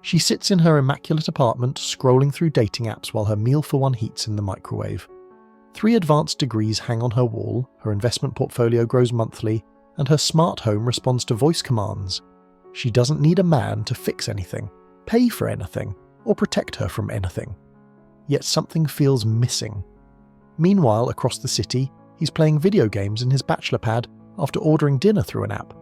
She sits in her immaculate apartment, scrolling through dating apps while her meal for one heats in the microwave. 3 advanced degrees hang on her wall, her investment portfolio grows monthly, and her smart home responds to voice commands. She doesn't need a man to fix anything, pay for anything, or protect her from anything. Yet something feels missing. Meanwhile, across the city, he's playing video games in his bachelor pad after ordering dinner through an app.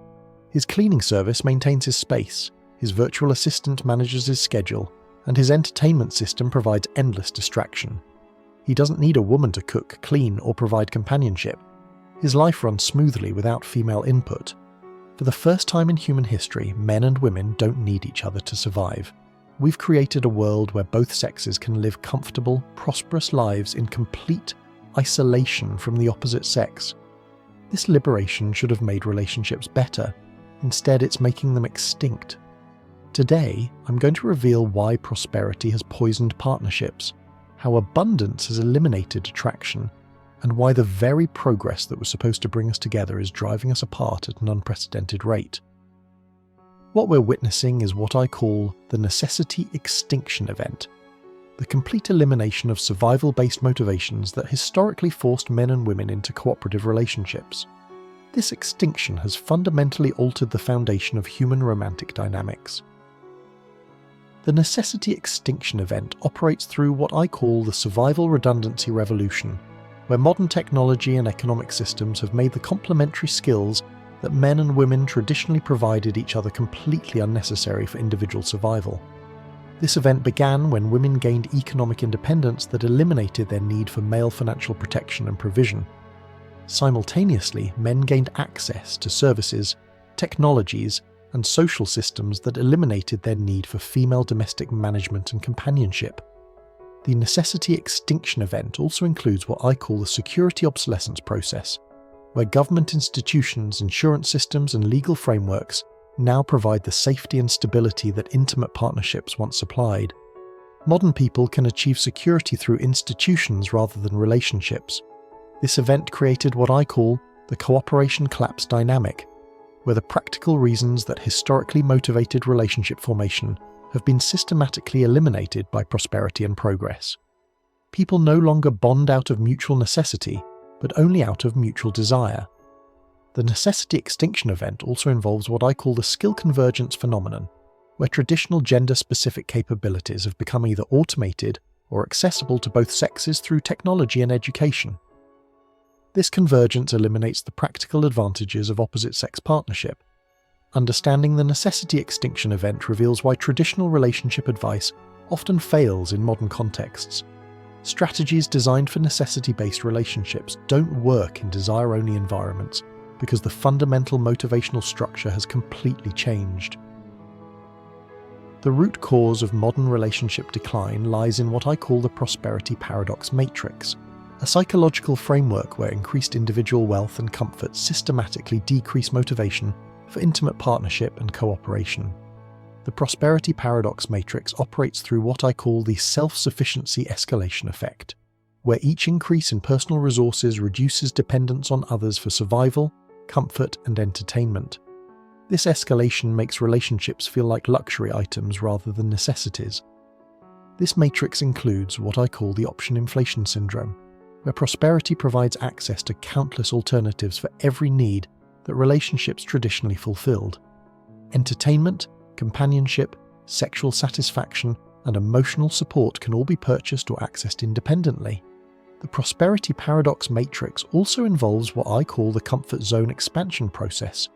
His cleaning service maintains his space, his virtual assistant manages his schedule, and his entertainment system provides endless distraction. He doesn't need a woman to cook, clean, or provide companionship. His life runs smoothly without female input. For the first time in human history, men and women don't need each other to survive. We've created a world where both sexes can live comfortable, prosperous lives in complete isolation from the opposite sex. This liberation should have made relationships better. Instead, it's making them extinct. Today, I'm going to reveal why prosperity has poisoned partnerships, how abundance has eliminated attraction, and why the very progress that was supposed to bring us together is driving us apart at an unprecedented rate. What we're witnessing is what I call the necessity extinction event, the complete elimination of survival-based motivations that historically forced men and women into cooperative relationships. This extinction has fundamentally altered the foundation of human romantic dynamics. The necessity extinction event operates through what I call the survival redundancy revolution, where modern technology and economic systems have made the complementary skills that men and women traditionally provided each other completely unnecessary for individual survival. This event began when women gained economic independence that eliminated their need for male financial protection and provision. Simultaneously, men gained access to services, technologies, and social systems that eliminated their need for female domestic management and companionship. The necessity extinction event also includes what I call the security obsolescence process, where government institutions, insurance systems, and legal frameworks now provide the safety and stability that intimate partnerships once supplied. Modern people can achieve security through institutions rather than relationships. This event created what I call the cooperation collapse dynamic, where the practical reasons that historically motivated relationship formation have been systematically eliminated by prosperity and progress. People no longer bond out of mutual necessity, but only out of mutual desire. The necessity extinction event also involves what I call the skill convergence phenomenon, where traditional gender-specific capabilities have become either automated or accessible to both sexes through technology and education. This convergence eliminates the practical advantages of opposite-sex partnership. Understanding the necessity extinction event reveals why traditional relationship advice often fails in modern contexts. Strategies designed for necessity-based relationships don't work in desire-only environments because the fundamental motivational structure has completely changed. The root cause of modern relationship decline lies in what I call the prosperity paradox matrix, a psychological framework where increased individual wealth and comfort systematically decrease motivation for intimate partnership and cooperation. The prosperity paradox matrix operates through what I call the self-sufficiency escalation effect, where each increase in personal resources reduces dependence on others for survival, comfort, and entertainment. This escalation makes relationships feel like luxury items rather than necessities. This matrix includes what I call the option inflation syndrome, where prosperity provides access to countless alternatives for every need that relationships traditionally fulfilled. Entertainment, companionship, sexual satisfaction, and emotional support can all be purchased or accessed independently. The prosperity paradox matrix also involves what I call the comfort zone expansion process,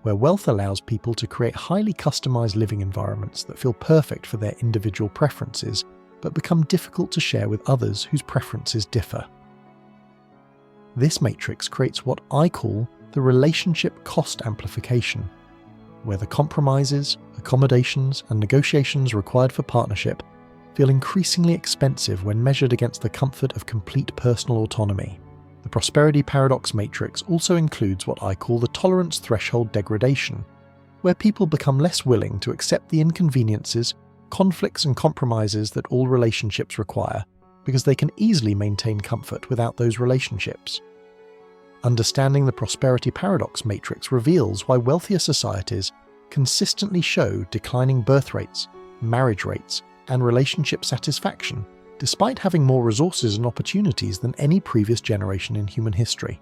where wealth allows people to create highly customized living environments that feel perfect for their individual preferences, but become difficult to share with others whose preferences differ. This matrix creates what I call the relationship cost amplification, where the compromises, accommodations, and negotiations required for partnership feel increasingly expensive when measured against the comfort of complete personal autonomy. The prosperity paradox matrix also includes what I call the tolerance threshold degradation, where people become less willing to accept the inconveniences, conflicts, and compromises that all relationships require, because they can easily maintain comfort without those relationships. Understanding the prosperity paradox matrix reveals why wealthier societies consistently show declining birth rates, marriage rates, and relationship satisfaction, despite having more resources and opportunities than any previous generation in human history.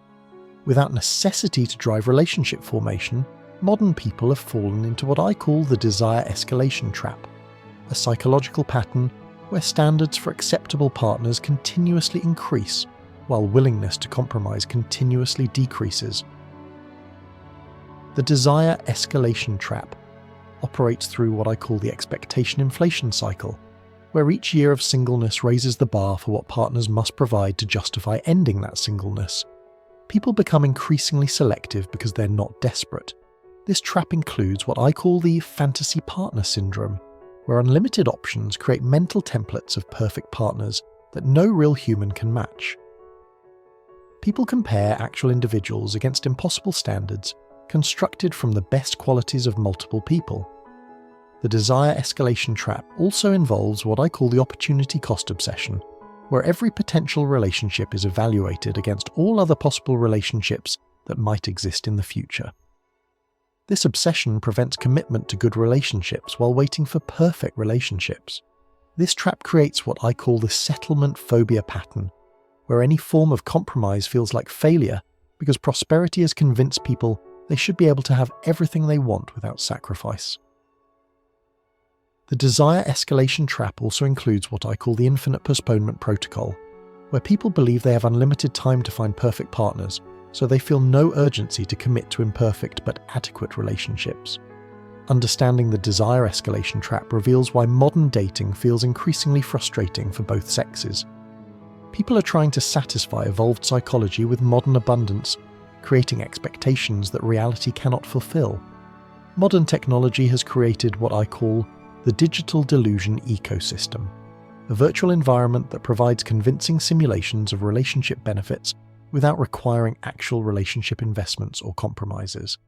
Without necessity to drive relationship formation, modern people have fallen into what I call the desire escalation trap, a psychological pattern where standards for acceptable partners continuously increase, while willingness to compromise continuously decreases. The desire escalation trap operates through what I call the expectation inflation cycle, where each year of singleness raises the bar for what partners must provide to justify ending that singleness. People become increasingly selective because they're not desperate. This trap includes what I call the fantasy partner syndrome, where unlimited options create mental templates of perfect partners that no real human can match. People compare actual individuals against impossible standards constructed from the best qualities of multiple people. The desire escalation trap also involves what I call the opportunity cost obsession, where every potential relationship is evaluated against all other possible relationships that might exist in the future. This obsession prevents commitment to good relationships while waiting for perfect relationships. This trap creates what I call the settlement phobia pattern, where any form of compromise feels like failure because prosperity has convinced people they should be able to have everything they want without sacrifice. The desire escalation trap also includes what I call the infinite postponement protocol, where people believe they have unlimited time to find perfect partners, so they feel no urgency to commit to imperfect but adequate relationships. Understanding the desire escalation trap reveals why modern dating feels increasingly frustrating for both sexes. People are trying to satisfy evolved psychology with modern abundance, creating expectations that reality cannot fulfill. Modern technology has created what I call the digital delusion ecosystem, a virtual environment that provides convincing simulations of relationship benefits without requiring actual relationship investments or compromises.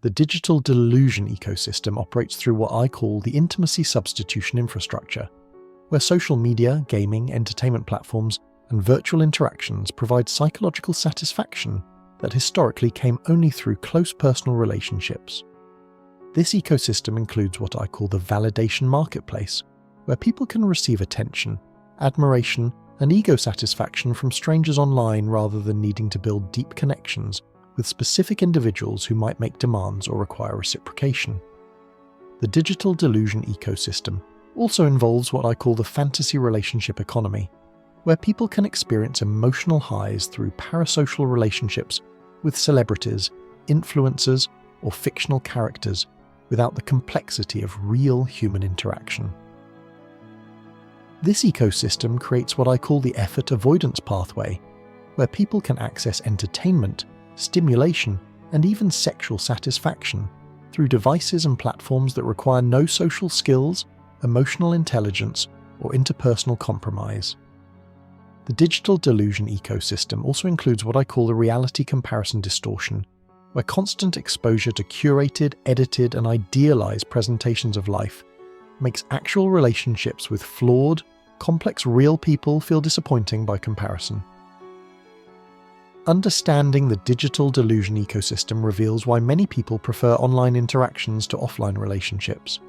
The digital delusion ecosystem operates through what I call the intimacy substitution infrastructure, where social media, gaming, entertainment platforms, and virtual interactions provide psychological satisfaction that historically came only through close personal relationships. This ecosystem includes what I call the validation marketplace, where people can receive attention, admiration, and ego satisfaction from strangers online rather than needing to build deep connections with specific individuals who might make demands or require reciprocation. The digital delusion ecosystem also involves what I call the fantasy relationship economy, where people can experience emotional highs through parasocial relationships with celebrities, influencers, or fictional characters without the complexity of real human interaction. This ecosystem creates what I call the effort avoidance pathway, where people can access entertainment, stimulation, and even sexual satisfaction through devices and platforms that require no social skills, emotional intelligence, or interpersonal compromise. The digital delusion ecosystem also includes what I call the reality comparison distortion, where constant exposure to curated, edited, and idealized presentations of life makes actual relationships with flawed, complex real people feel disappointing by comparison. Understanding the digital delusion ecosystem reveals why many people prefer online interactions to offline relationships.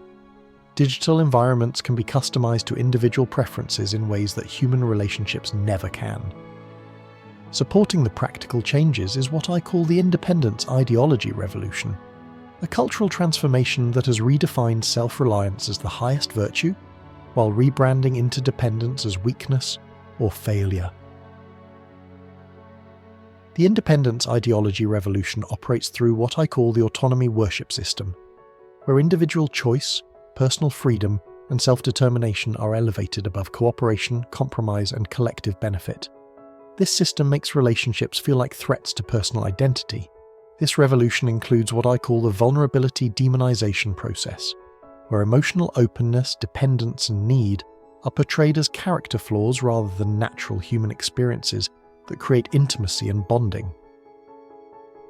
Digital environments can be customized to individual preferences in ways that human relationships never can. Supporting the practical changes is what I call the independence ideology revolution, a cultural transformation that has redefined self-reliance as the highest virtue, while rebranding interdependence as weakness or failure. The independence ideology revolution operates through what I call the autonomy worship system, where individual choice, personal freedom, and self-determination are elevated above cooperation, compromise, and collective benefit. This system makes relationships feel like threats to personal identity. This revolution includes what I call the vulnerability demonization process, where emotional openness, dependence, and need are portrayed as character flaws rather than natural human experiences that create intimacy and bonding.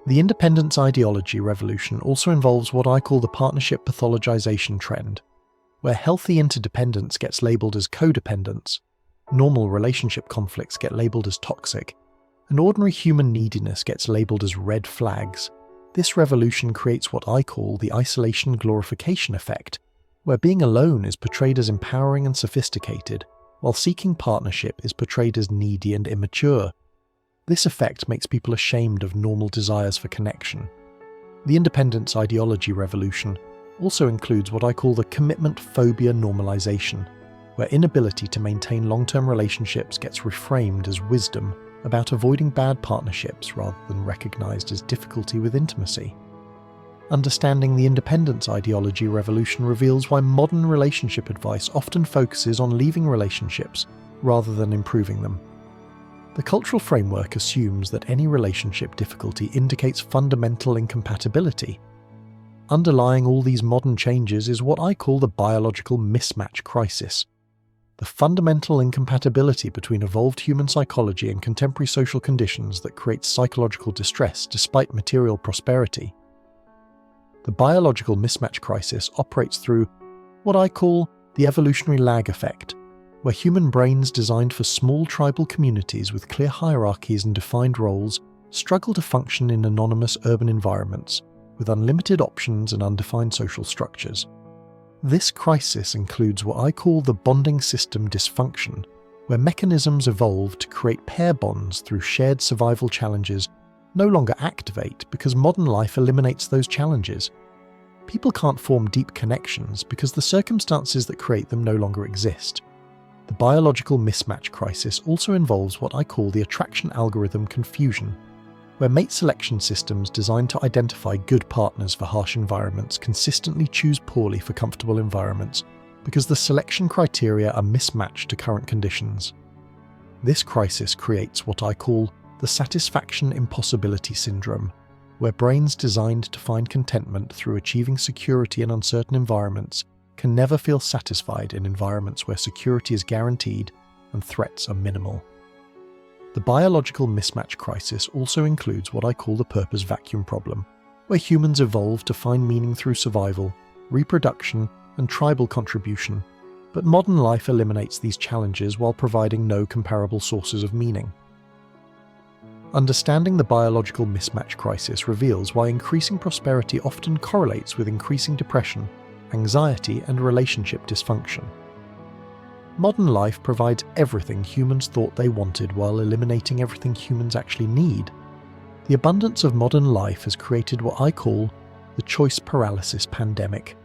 The independence ideology revolution also involves what I call the partnership pathologization trend, where healthy interdependence gets labeled as codependence, normal relationship conflicts get labeled as toxic, and ordinary human neediness gets labeled as red flags. This revolution creates what I call the isolation glorification effect, where being alone is portrayed as empowering and sophisticated, while seeking partnership is portrayed as needy and immature. This effect makes people ashamed of normal desires for connection. The independence ideology revolution also includes what I call the commitment phobia normalization, where inability to maintain long-term relationships gets reframed as wisdom about avoiding bad partnerships rather than recognized as difficulty with intimacy. Understanding the independence ideology revolution reveals why modern relationship advice often focuses on leaving relationships rather than improving them. The cultural framework assumes that any relationship difficulty indicates fundamental incompatibility. Underlying all these modern changes is what I call the biological mismatch crisis. The fundamental incompatibility between evolved human psychology and contemporary social conditions that creates psychological distress despite material prosperity. The biological mismatch crisis operates through what I call the evolutionary lag effect, where human brains designed for small tribal communities with clear hierarchies and defined roles struggle to function in anonymous urban environments with unlimited options and undefined social structures. This crisis includes what I call the bonding system dysfunction, where mechanisms evolved to create pair bonds through shared survival challenges no longer activate because modern life eliminates those challenges. People can't form deep connections because the circumstances that create them no longer exist. The biological mismatch crisis also involves what I call the attraction algorithm confusion, where mate selection systems designed to identify good partners for harsh environments consistently choose poorly for comfortable environments because the selection criteria are mismatched to current conditions. This crisis creates what I call the satisfaction impossibility syndrome, where brains designed to find contentment through achieving security in uncertain environments can never feel satisfied in environments where security is guaranteed and threats are minimal. The biological mismatch crisis also includes what I call the purpose vacuum problem, where humans evolved to find meaning through survival, reproduction, and tribal contribution, but modern life eliminates these challenges while providing no comparable sources of meaning. Understanding the biological mismatch crisis reveals why increasing prosperity often correlates with increasing depression, anxiety, and relationship dysfunction. Modern life provides everything humans thought they wanted while eliminating everything humans actually need. The abundance of modern life has created what I call the choice paralysis pandemic,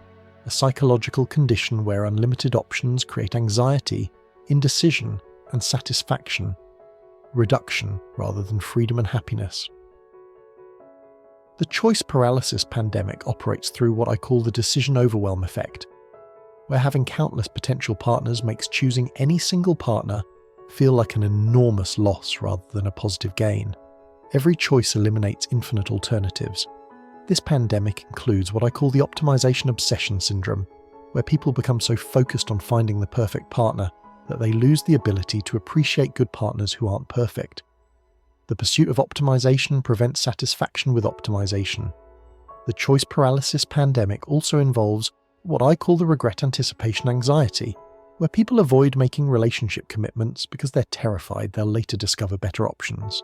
a psychological condition where unlimited options create anxiety, indecision, and satisfaction, reduction rather than freedom and happiness. The choice paralysis pandemic operates through what I call the decision overwhelm effect, where having countless potential partners makes choosing any single partner feel like an enormous loss rather than a positive gain. Every choice eliminates infinite alternatives. This pandemic includes what I call the optimization obsession syndrome, where people become so focused on finding the perfect partner that they lose the ability to appreciate good partners who aren't perfect. The pursuit of optimization prevents satisfaction with optimization. The choice paralysis pandemic also involves what I call the regret anticipation anxiety, where people avoid making relationship commitments because they're terrified they'll later discover better options.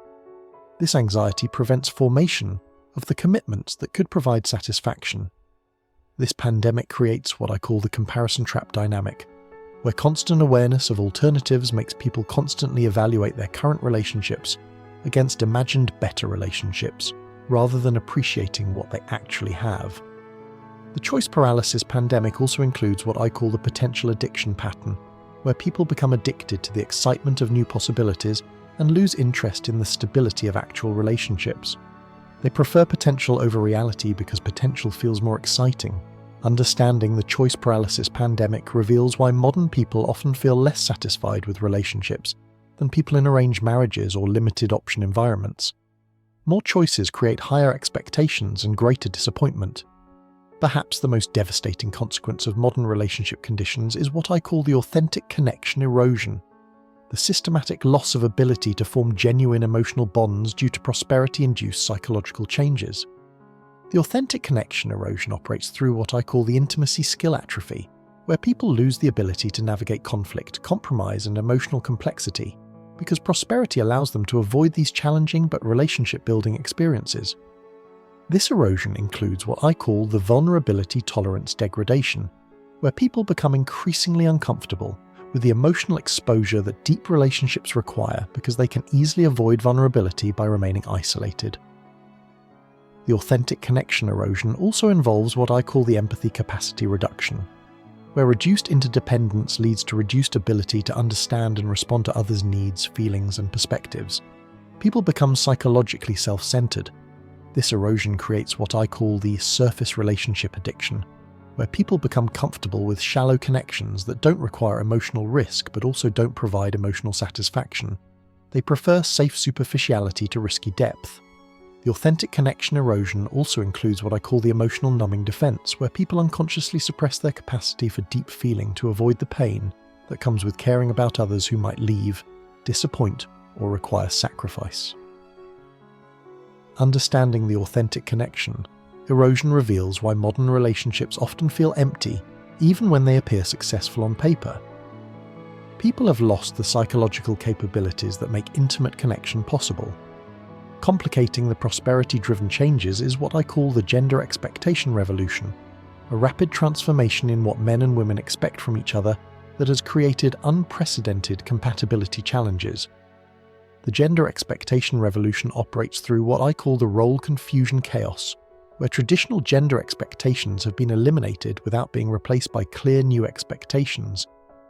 This anxiety prevents formation of the commitments that could provide satisfaction. This pandemic creates what I call the comparison trap dynamic, where constant awareness of alternatives makes people constantly evaluate their current relationships against imagined better relationships, rather than appreciating what they actually have. The choice paralysis pandemic also includes what I call the potential addiction pattern, where people become addicted to the excitement of new possibilities and lose interest in the stability of actual relationships. They prefer potential over reality because potential feels more exciting. Understanding the choice paralysis pandemic reveals why modern people often feel less satisfied with relationships than people in arranged marriages or limited option environments. More choices create higher expectations and greater disappointment. Perhaps the most devastating consequence of modern relationship conditions is what I call the authentic connection erosion, the systematic loss of ability to form genuine emotional bonds due to prosperity-induced psychological changes. The authentic connection erosion operates through what I call the intimacy skill atrophy, where people lose the ability to navigate conflict, compromise, and emotional complexity, because prosperity allows them to avoid these challenging but relationship-building experiences. This erosion includes what I call the vulnerability tolerance degradation, where people become increasingly uncomfortable with the emotional exposure that deep relationships require because they can easily avoid vulnerability by remaining isolated. The authentic connection erosion also involves what I call the empathy capacity reduction, where reduced interdependence leads to reduced ability to understand and respond to others' needs, feelings, and perspectives. People become psychologically self-centered. This erosion creates what I call the surface relationship addiction, where people become comfortable with shallow connections that don't require emotional risk but also don't provide emotional satisfaction. They prefer safe superficiality to risky depth. The authentic connection erosion also includes what I call the emotional numbing defense, where people unconsciously suppress their capacity for deep feeling to avoid the pain that comes with caring about others who might leave, disappoint, or require sacrifice. Understanding the authentic connection erosion reveals why modern relationships often feel empty, even when they appear successful on paper. People have lost the psychological capabilities that make intimate connection possible. Complicating the prosperity-driven changes is what I call the gender expectation revolution, a rapid transformation in what men and women expect from each other that has created unprecedented compatibility challenges. The gender expectation revolution operates through what I call the role confusion chaos, where traditional gender expectations have been eliminated without being replaced by clear new expectations,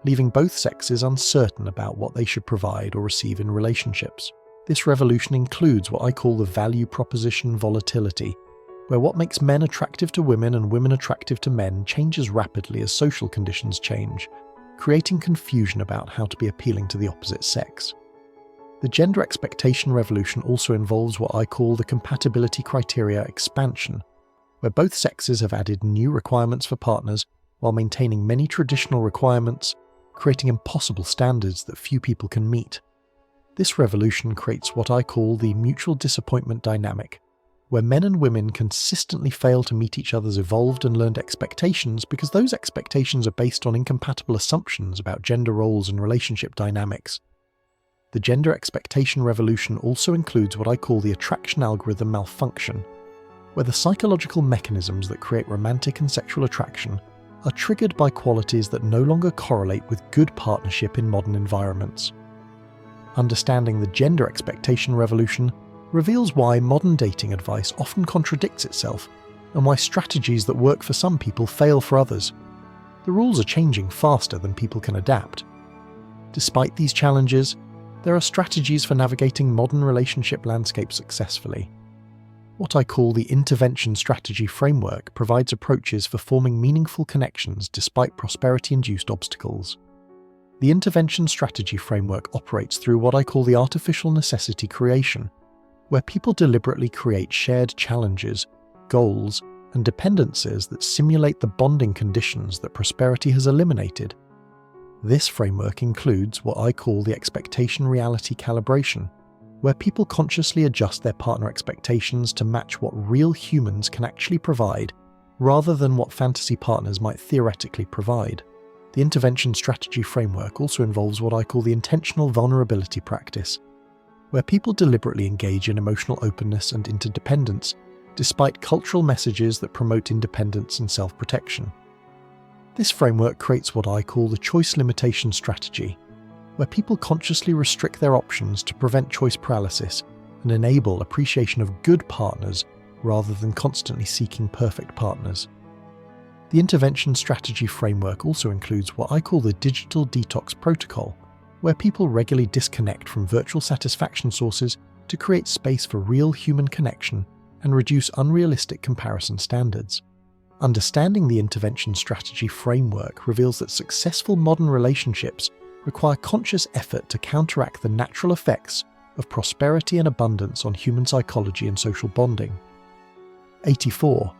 leaving both sexes uncertain about what they should provide or receive in relationships. This revolution includes what I call the value proposition volatility, where what makes men attractive to women and women attractive to men changes rapidly as social conditions change, creating confusion about how to be appealing to the opposite sex. The gender expectation revolution also involves what I call the compatibility criteria expansion, where both sexes have added new requirements for partners while maintaining many traditional requirements, creating impossible standards that few people can meet. This revolution creates what I call the mutual disappointment dynamic, where men and women consistently fail to meet each other's evolved and learned expectations because those expectations are based on incompatible assumptions about gender roles and relationship dynamics. The gender expectation revolution also includes what I call the attraction algorithm malfunction, where the psychological mechanisms that create romantic and sexual attraction are triggered by qualities that no longer correlate with good partnership in modern environments. Understanding the gender expectation revolution reveals why modern dating advice often contradicts itself and why strategies that work for some people fail for others. The rules are changing faster than people can adapt. Despite these challenges, there are strategies for navigating modern relationship landscapes successfully. What I call the intervention strategy framework provides approaches for forming meaningful connections despite prosperity-induced obstacles. The intervention strategy framework operates through what I call the artificial necessity creation, where people deliberately create shared challenges, goals, and dependencies that simulate the bonding conditions that prosperity has eliminated. This framework includes what I call the expectation-reality calibration, where people consciously adjust their partner expectations to match what real humans can actually provide, rather than what fantasy partners might theoretically provide. The intervention strategy framework also involves what I call the intentional vulnerability practice, where people deliberately engage in emotional openness and interdependence, despite cultural messages that promote independence and self-protection. This framework creates what I call the choice limitation strategy, where people consciously restrict their options to prevent choice paralysis and enable appreciation of good partners rather than constantly seeking perfect partners. The intervention strategy framework also includes what I call the digital detox protocol, where people regularly disconnect from virtual satisfaction sources to create space for real human connection and reduce unrealistic comparison standards. Understanding the intervention strategy framework reveals that successful modern relationships require conscious effort to counteract the natural effects of prosperity and abundance on human psychology and social bonding. 84.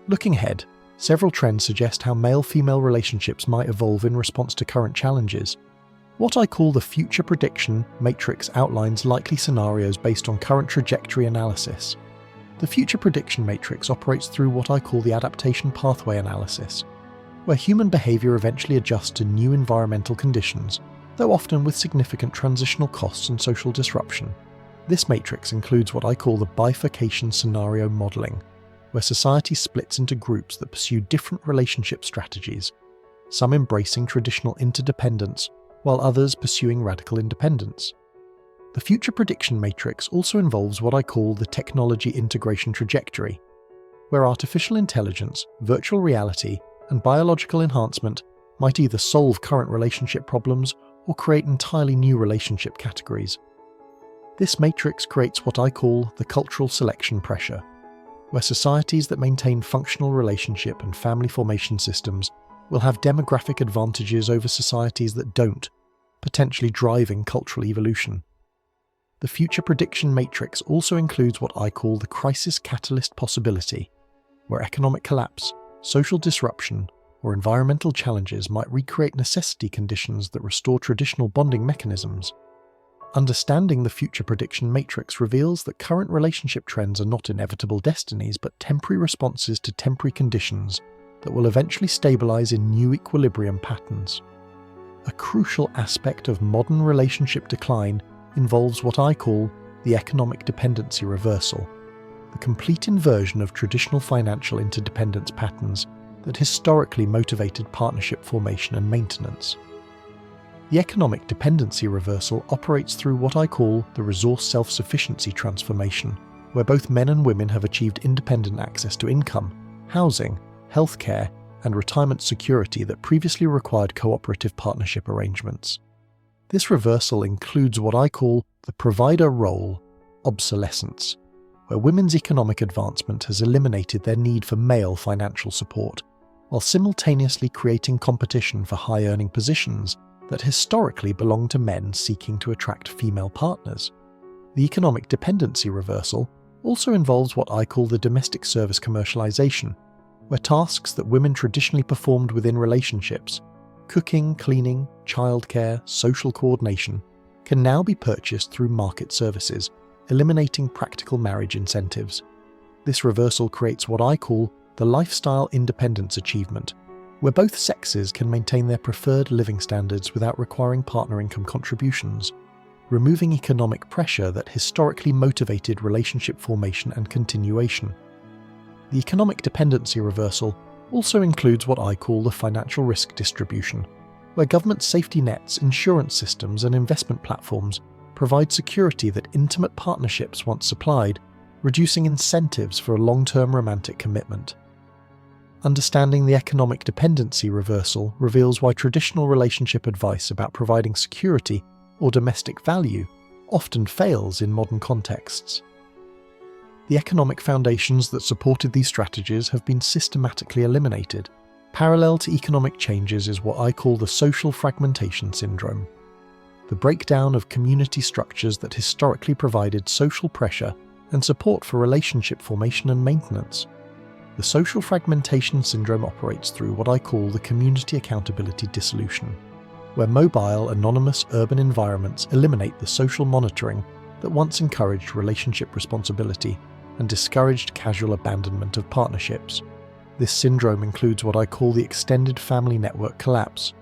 Looking ahead, several trends suggest how male-female relationships might evolve in response to current challenges. What I call the future prediction matrix outlines likely scenarios based on current trajectory analysis. The future prediction matrix operates through what I call the adaptation pathway analysis, where human behavior eventually adjusts to new environmental conditions, though often with significant transitional costs and social disruption. This matrix includes what I call the bifurcation scenario modeling, where society splits into groups that pursue different relationship strategies. some embracing traditional interdependence, while others pursuing radical independence. The future prediction matrix also involves what I call the technology integration trajectory, where artificial intelligence, virtual reality, and biological enhancement might either solve current relationship problems or create entirely new relationship categories. This matrix creates what I call the cultural selection pressure, where societies that maintain functional relationship and family formation systems will have demographic advantages over societies that don't, potentially driving cultural evolution. The future prediction matrix also includes what I call the crisis catalyst possibility, where economic collapse, social disruption, or environmental challenges might recreate necessity conditions that restore traditional bonding mechanisms. Understanding the future prediction matrix reveals that current relationship trends are not inevitable destinies but temporary responses to temporary conditions that will eventually stabilize in new equilibrium patterns. A crucial aspect of modern relationship decline involves what I call the economic dependency reversal, the complete inversion of traditional financial interdependence patterns that historically motivated partnership formation and maintenance. The economic dependency reversal operates through what I call the resource self-sufficiency transformation, where both men and women have achieved independent access to income, housing, healthcare, and retirement security that previously required cooperative partnership arrangements. This reversal includes what I call the provider role obsolescence, where women's economic advancement has eliminated their need for male financial support, while simultaneously creating competition for high-earning positions that historically belonged to men seeking to attract female partners. The economic dependency reversal also involves what I call the domestic service commercialization, where tasks that women traditionally performed within relationships, cooking, cleaning, childcare, social coordination, can now be purchased through market services, eliminating practical marriage incentives. This reversal creates what I call the lifestyle independence achievement, where both sexes can maintain their preferred living standards without requiring partner income contributions, removing economic pressure that historically motivated relationship formation and continuation. The economic dependency reversal also includes what I call the financial risk distribution, where government safety nets, insurance systems, and investment platforms provide security that intimate partnerships once supplied, reducing incentives for a long-term romantic commitment. Understanding the economic dependency reversal reveals why traditional relationship advice about providing security or domestic value often fails in modern contexts. The economic foundations that supported these strategies have been systematically eliminated. Parallel to economic changes is what I call the social fragmentation syndrome, the breakdown of community structures that historically provided social pressure and support for relationship formation and maintenance. The social fragmentation syndrome operates through what I call the community accountability dissolution, where mobile, anonymous urban environments eliminate the social monitoring that once encouraged relationship responsibility and discouraged casual abandonment of partnerships. This syndrome includes what I call the extended family network collapse,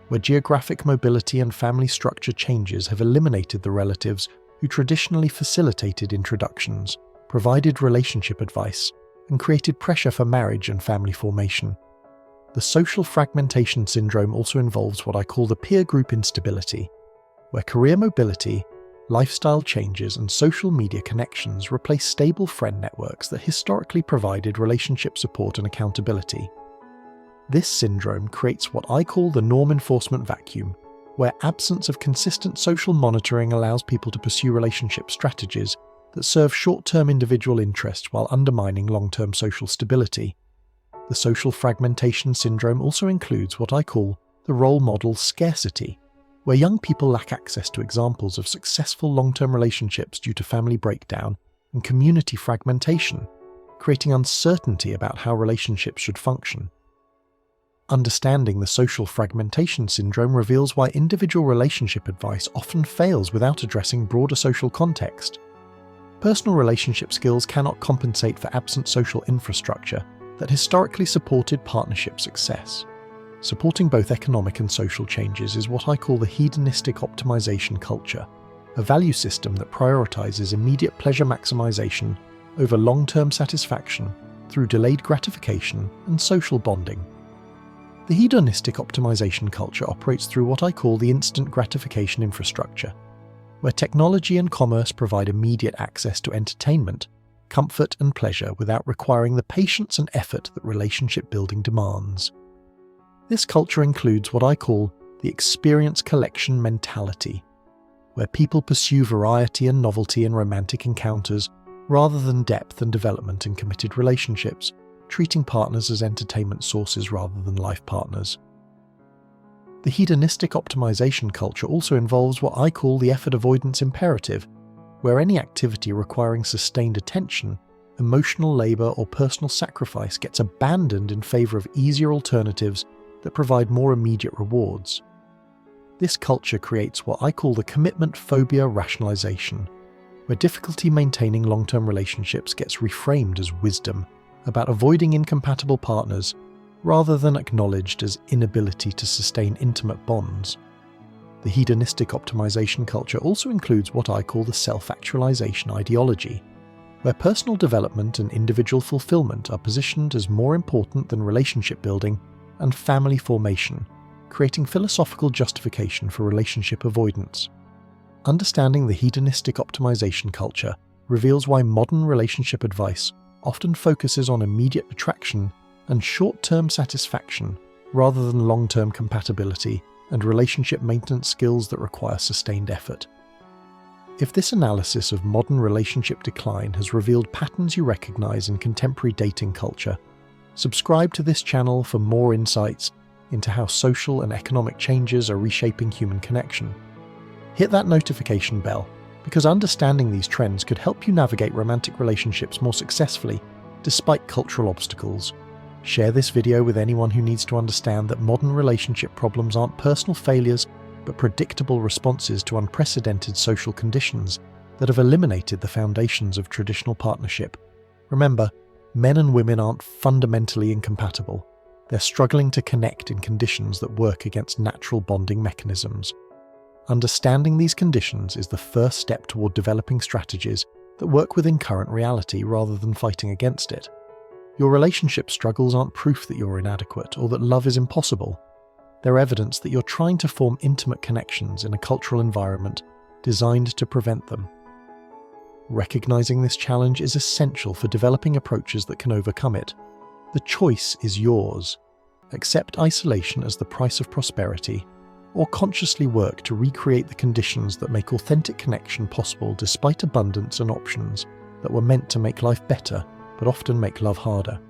where geographic mobility and family structure changes have eliminated the relatives who traditionally facilitated introductions, provided relationship advice, and created pressure for marriage and family formation. The social fragmentation syndrome also involves what I call the peer group instability, where career mobility, lifestyle changes, and social media connections replace stable friend networks that historically provided relationship support and accountability. This syndrome creates what I call the norm enforcement vacuum, where absence of consistent social monitoring allows people to pursue relationship strategies that serve short-term individual interests while undermining long-term social stability. The social fragmentation syndrome also includes what I call the role model scarcity, where young people lack access to examples of successful long-term relationships due to family breakdown and community fragmentation, creating uncertainty about how relationships should function. Understanding the social fragmentation syndrome reveals why individual relationship advice often fails without addressing broader social context. Personal relationship skills cannot compensate for absent social infrastructure that historically supported partnership success. Supporting both economic and social changes is what I call the hedonistic optimization culture, a value system that prioritizes immediate pleasure maximization over long-term satisfaction through delayed gratification and social bonding. The hedonistic optimization culture operates through what I call the instant gratification infrastructure, where technology and commerce provide immediate access to entertainment, comfort and pleasure without requiring the patience and effort that relationship building demands. This culture includes what I call the experience collection mentality, where people pursue variety and novelty in romantic encounters rather than depth and development in committed relationships, treating partners as entertainment sources rather than life partners. The hedonistic optimization culture also involves what I call the effort avoidance imperative, where any activity requiring sustained attention, emotional labor, or personal sacrifice gets abandoned in favor of easier alternatives that provide more immediate rewards. This culture creates what I call the commitment phobia rationalization, where difficulty maintaining long-term relationships gets reframed as wisdom about avoiding incompatible partners rather than acknowledged as inability to sustain intimate bonds. The hedonistic optimization culture also includes what I call the self-actualization ideology, where personal development and individual fulfillment are positioned as more important than relationship building and family formation, creating philosophical justification for relationship avoidance. Understanding the hedonistic optimization culture reveals why modern relationship advice often focuses on immediate attraction and short-term satisfaction rather than long-term compatibility and relationship maintenance skills that require sustained effort. If this analysis of modern relationship decline has revealed patterns you recognize in contemporary dating culture, subscribe to this channel for more insights into how social and economic changes are reshaping human connection. Hit that notification bell, because understanding these trends could help you navigate romantic relationships more successfully despite cultural obstacles. Share this video with anyone who needs to understand that modern relationship problems aren't personal failures but predictable responses to unprecedented social conditions that have eliminated the foundations of traditional partnership. Remember, men and women aren't fundamentally incompatible. They're struggling to connect in conditions that work against natural bonding mechanisms. Understanding these conditions is the first step toward developing strategies that work within current reality rather than fighting against it. Your relationship struggles aren't proof that you're inadequate or that love is impossible. They're evidence that you're trying to form intimate connections in a cultural environment designed to prevent them. Recognizing this challenge is essential for developing approaches that can overcome it. The choice is yours. Accept isolation as the price of prosperity, or consciously work to recreate the conditions that make authentic connection possible despite abundance and options that were meant to make life better, but often make love harder.